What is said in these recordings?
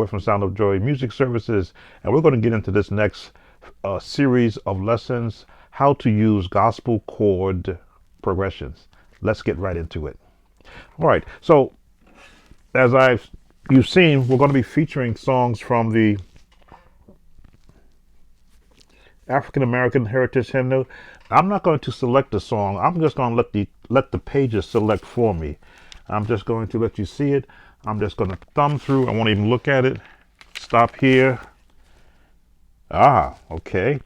We're from Sound of Joy Music Services, and we're going to get into this next series of lessons, how to use gospel chord progressions. Let's get right into it. All right, so as you've seen, we're going to be featuring songs from the African American Heritage Hymnal. I'm not going to select the song. I'm just going to let the pages select for me. I'm just going to let you see it. I'm just going to thumb through. I won't even look at it. Stop here. Okay.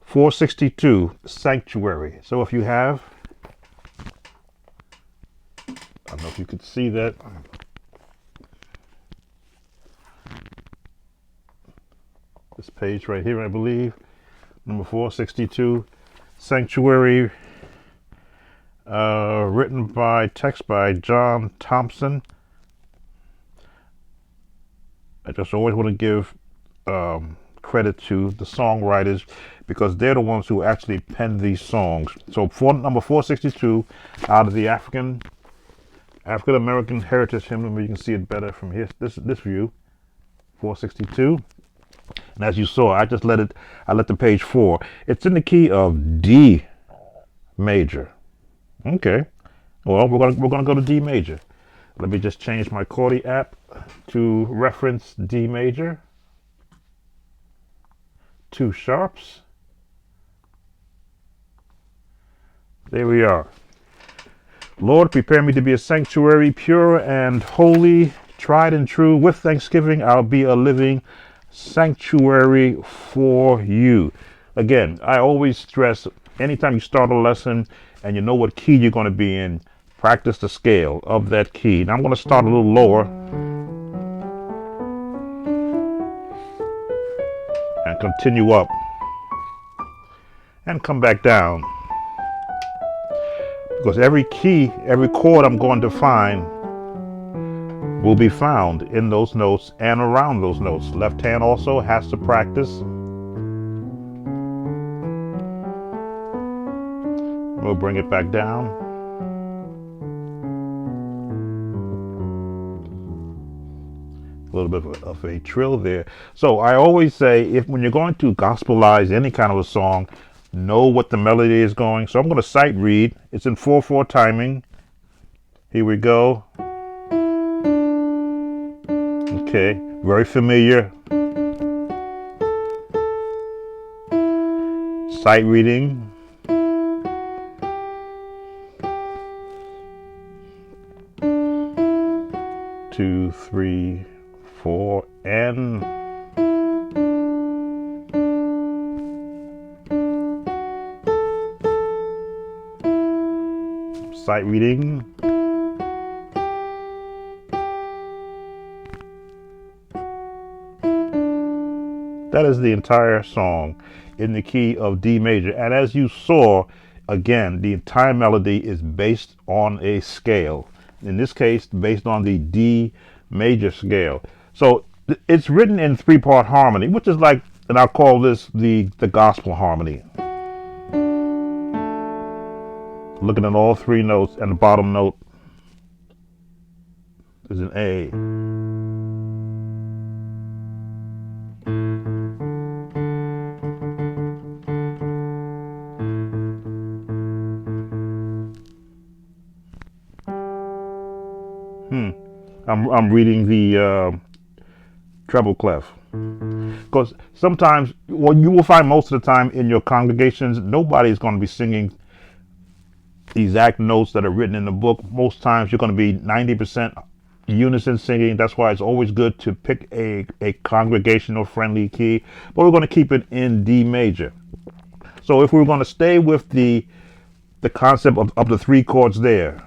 462, Sanctuary. So if you have, I don't know if you could see that. This page right here, I believe, number 462, Sanctuary, written by text by John Thompson. I just always want to give credit to the songwriters because they're the ones who actually penned these songs. So number 462 out of the African American Heritage Hymnal. You can see it better from here. This view, 462. And as you saw, I let the page 4. It's in the key of D major. Okay. Well, we're gonna go to D major. Let me just change my Chordy app to reference D major. 2 sharps. There we are. Lord, prepare me to be a sanctuary, pure and holy, tried and true. With thanksgiving, I'll be a living sanctuary for you. Again, I always stress, anytime you start a lesson and you know what key you're going to be in, practice the scale of that key. Now I'm going to start a little lower and continue up and come back down, because every key, every chord I'm going to find will be found in those notes and around those notes. Left hand also has to practice. We'll bring it back down. A little bit of a trill there. So I always say, when you're going to gospelize any kind of a song, know what the melody is going. So I'm going to sight read. It's in 4/4 timing. Here we go. Okay, very familiar. Sight reading. Two, three, 4, and sight reading. That is the entire song in the key of D major. And as you saw, again, the entire melody is based on a scale. In this case, based on the D major scale. So it's written in 3-part harmony, which is like, and I'll call this the gospel harmony. Looking at all 3 notes, and the bottom note is an A. I'm reading the treble clef, because sometimes, well, you will find most of the time in your congregations, nobody's going to be singing the exact notes that are written in the book. Most times you're going to be 90% unison singing. That's why it's always good to pick a congregational friendly key, but we're going to keep it in D major. So if we're going to stay with the concept of the 3 chords there,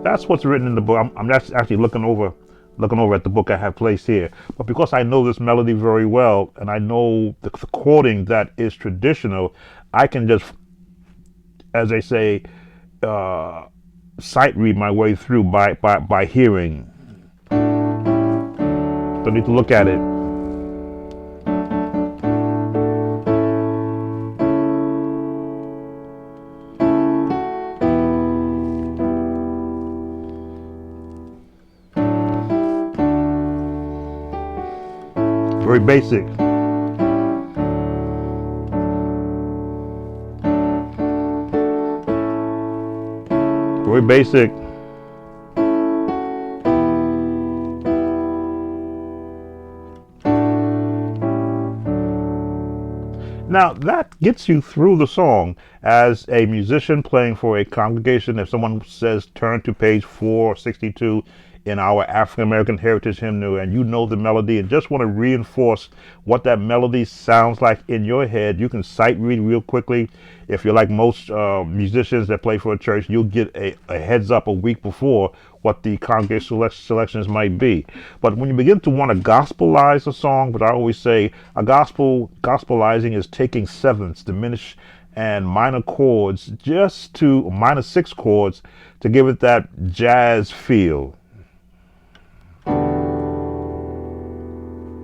that's what's written in the book. I'm actually looking over at the book I have placed here. But because I know this melody very well, and I know the chording that is traditional, I can just, as they say, sight read my way through by hearing. Don't need to look at it. Very basic. Very basic. Now that gets you through the song as a musician playing for a congregation. If someone says turn to page 462 in our African American Heritage Hymnal and you know the melody and just want to reinforce what that melody sounds like in your head, you can sight read real quickly. If you're like most musicians that play for a church, you'll get a heads up a week before what the congregation selections might be. But when you begin to want to gospelize a song, but I always say gospelizing is taking sevenths, diminished and minor chords, just to minor six chords to give it that jazz feel.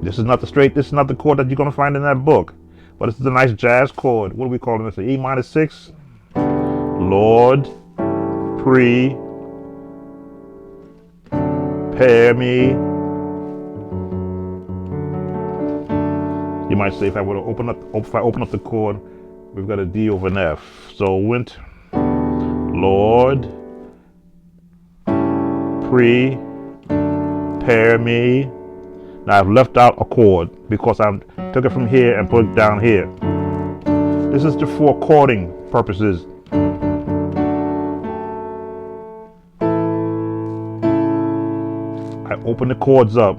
This is not the chord that you're going to find in that book, but this is a nice jazz chord. What do we call this? E minor 6. Lord, prepare me. You might say if I open up the chord, we've got a D over an F. So went, Lord, prepare me. Now I've left out a chord because I took it from here and put it down here. This is just for chording purposes. I open the chords up.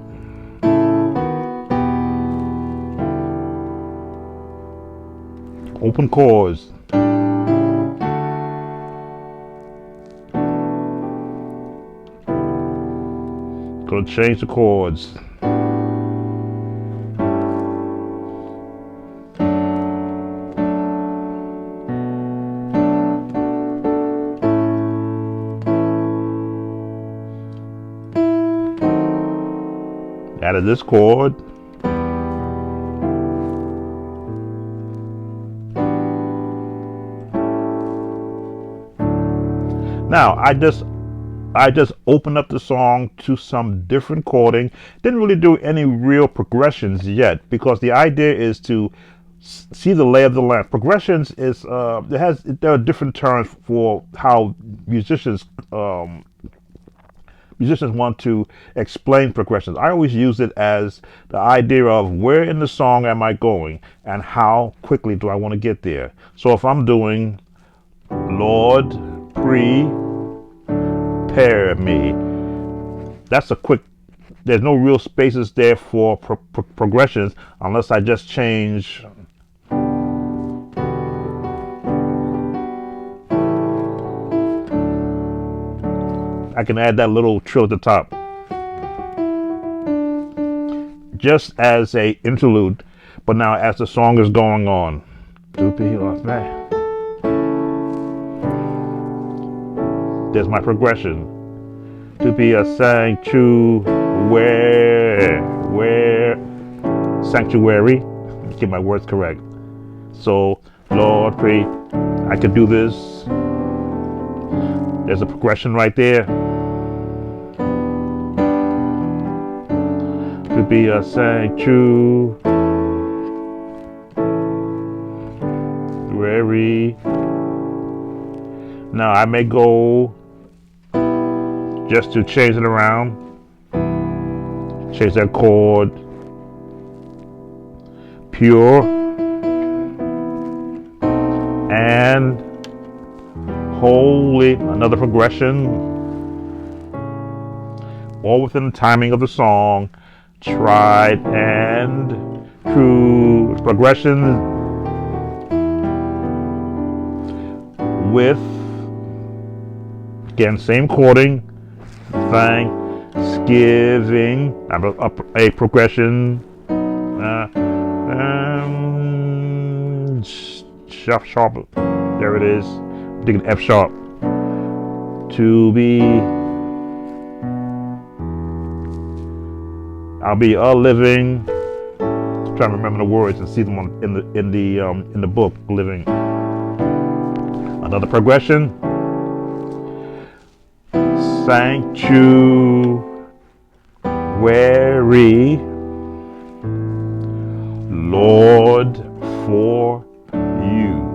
Open chords. Gonna change the chords. Added this chord. Now I just opened up the song to some different chording. Didn't really do any real progressions yet because the idea is to see the lay of the land. Progressions is there are different terms for how musicians want to explain progressions. I always use it as the idea of where in the song am I going and how quickly do I want to get there. So if I'm doing Lord, prepare me, that's a quick, there's no real spaces there for progressions unless I just change I can add that little trill at the top just as a interlude, but now as the song is going on, there's my progression. To be a sanctuary, get my words correct. So Lord, pray, I could do this. There's a progression right there. To be a sanctuary. Now I may go just to change it around, change that chord, pure and holy, another progression, all within the timing of the song, tried and true progression with, again, same chording, thanksgiving, a progression, sharp, there it is, taking F sharp, to be, I'll be a living, trying to remember the words and see them in the book, living. Another progression, sanctuary, Lord, for you.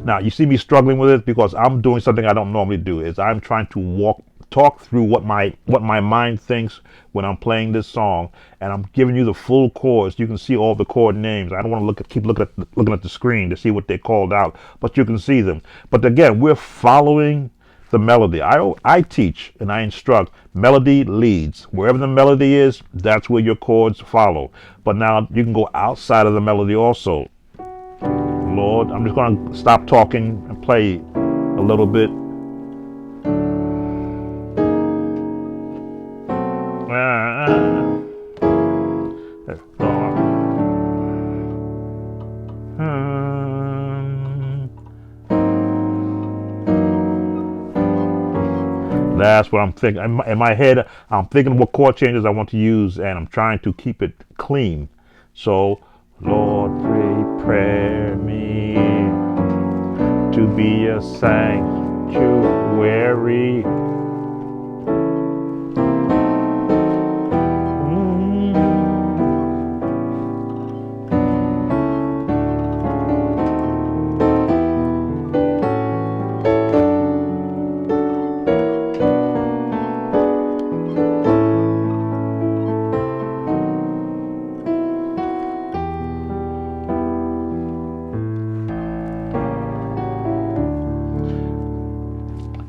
Now, you see me struggling with it because I'm doing something I don't normally do. Is I'm trying to talk through what my mind thinks when I'm playing this song, and I'm giving you the full chords. You can see all the chord names. I don't want to keep looking at the screen to see what they called out, but you can see them. But again, we're following the melody. I teach and I instruct. Melody leads. Wherever the melody is, that's where your chords follow. But now you can go outside of the melody also. Lord, I'm just going to stop talking and play a little bit. That's what I'm thinking. In my head, I'm thinking what chord changes I want to use, and I'm trying to keep it clean. So, Lord, prepare me to be a sanctuary.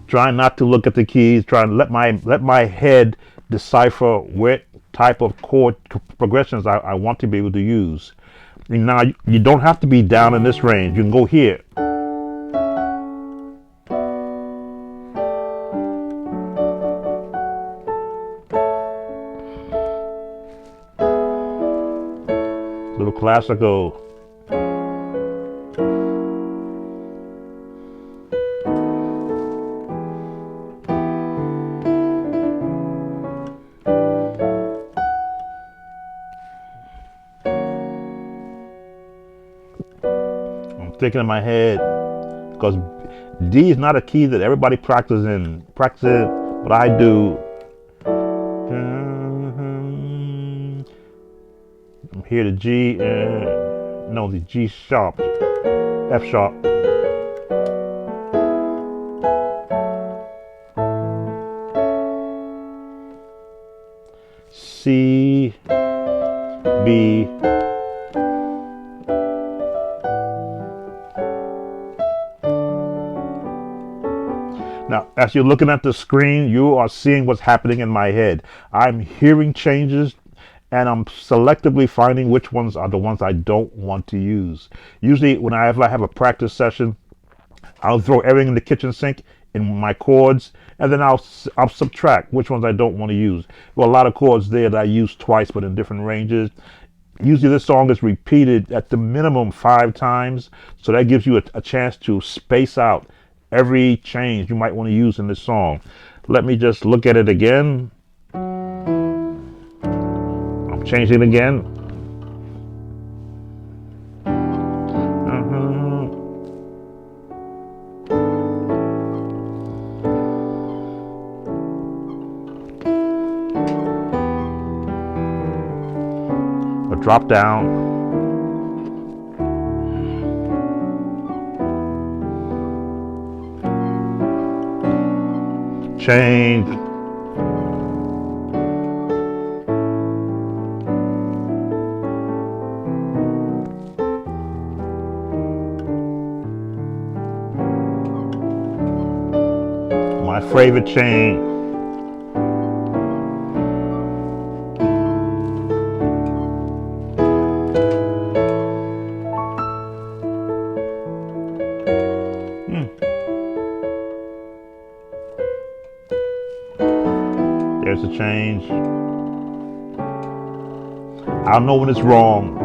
Trying not to look at the keys, trying to let my head decipher what type of chord progressions I want to be able to use. And now you don't have to be down in this range. You can go here. Little classical. Thinking in my head, because D is not a key that everybody practices it, but I do. I'm here to G, no, the G sharp, F sharp. C, B, now, as you're looking at the screen, you are seeing what's happening in my head. I'm hearing changes, and I'm selectively finding which ones are the ones I don't want to use. Usually, when I have a practice session, I'll throw everything in the kitchen sink in my chords, and then I'll subtract which ones I don't want to use. Well, a lot of chords there that I use twice, but in different ranges. Usually, this song is repeated at the minimum 5 times, so that gives you a chance to space out every change you might want to use in this song. Let me just look at it again. I'm changing it again. A drop down. Change. My favorite change. There's a change. I'll know when it's wrong.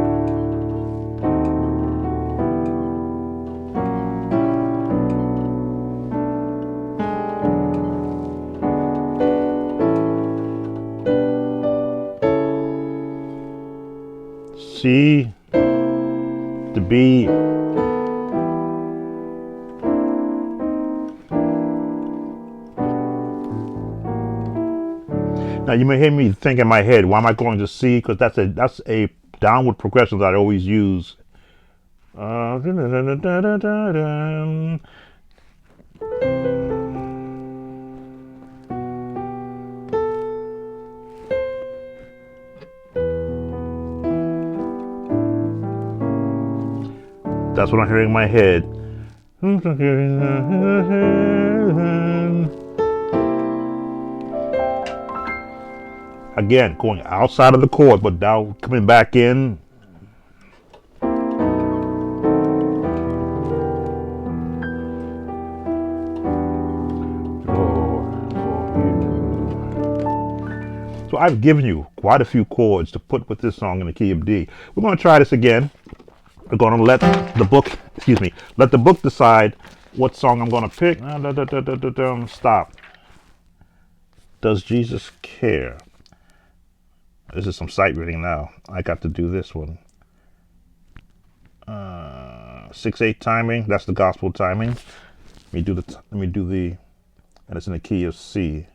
C to B. Now you may hear me think in my head, why am I going to C? Because that's a downward progressions I always use. That's what I'm hearing in my head. Again, going outside of the chord, but now coming back in. So I've given you quite a few chords to put with this song in the key of D. We're going to try this again. We're going to let the book, let the book decide what song I'm going to pick. Stop. Does Jesus care? This is some sight reading now. I got to do this one. 6/8 timing. That's the gospel timing. Let me do the, and it's in the key of C.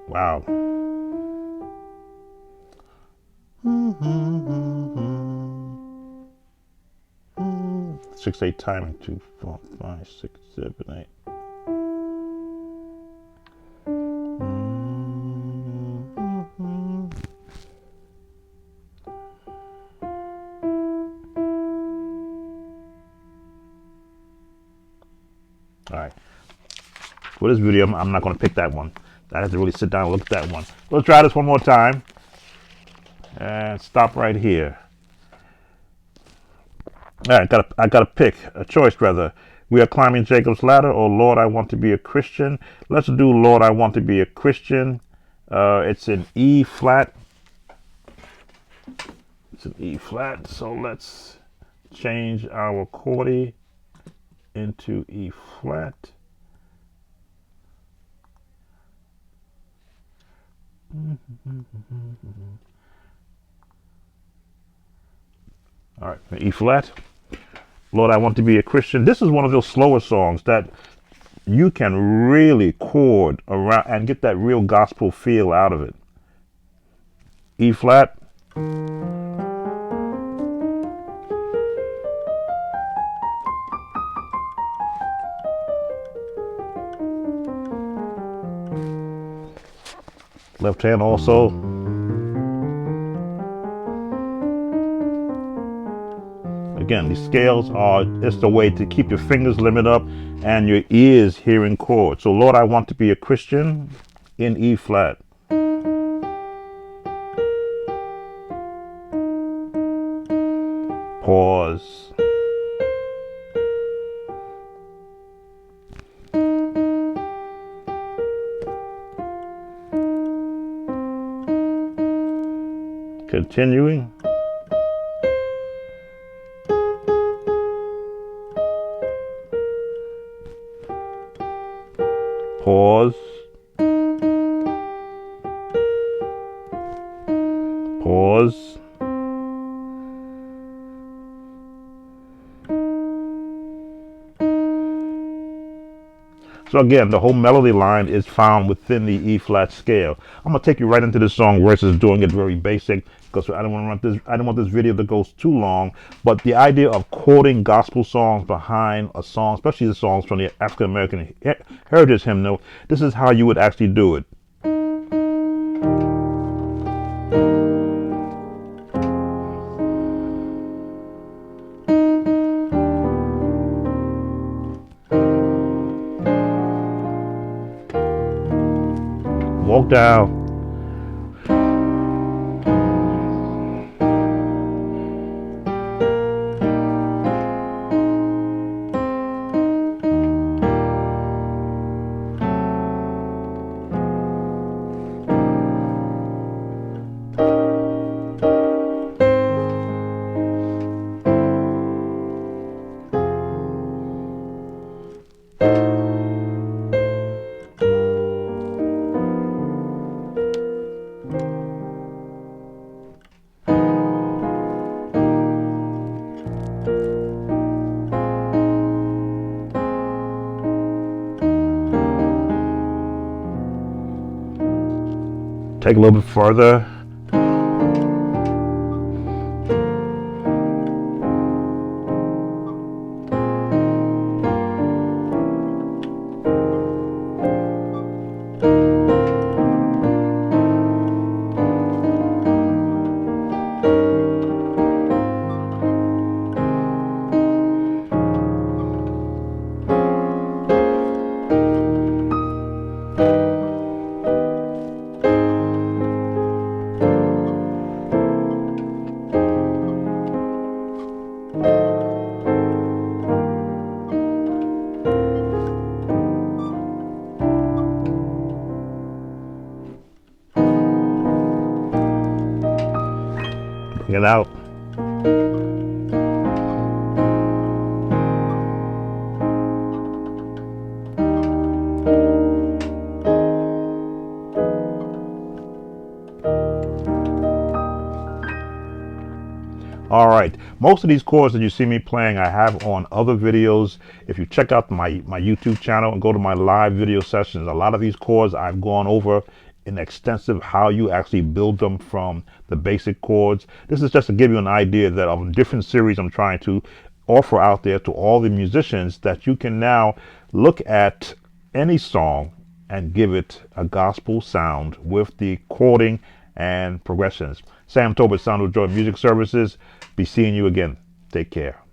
Wow. 6/8 timing. 2, 4, 5, 6, 7, 8. All right. For this video, I'm not going to pick that one. I have to really sit down and look at that one. Let's try this one more time. And stop right here. All right, I got to pick a choice rather. We are climbing Jacob's ladder, or Lord, I want to be a Christian. Let's do Lord, I want to be a Christian. It's in E flat. It's an E flat. So let's change our chordy into E flat. All right, E flat. Lord, I want to be a Christian. This is one of those slower songs that you can really chord around and get that real gospel feel out of it. E flat. Left hand also. Again, these scales are just a way to keep your fingers limited up and your ears hearing chords. So, Lord, I want to be a Christian in E flat. Pause. Continuing. Pause. Pause. So again, the whole melody line is found within the E flat scale. I'm gonna take you right into this song versus doing it very basic because I don't want this video to go too long. But the idea of quoting gospel songs behind a song, especially the songs from the African American Heritage Hymnal, this is how you would actually do it. Walk down. Take a little bit further. Bring it out. All right, most of these chords that you see me playing I have on other videos. If you check out my YouTube channel and go to my live video sessions, a lot of these chords I've gone over in extensive how you actually build them from the basic chords. This is just to give you an idea that of different series I'm trying to offer out there to all the musicians, that you can now look at any song and give it a gospel sound with the chording and progressions. Sam Tobit, Sound of Joy Music Services. Be seeing you again. Take care.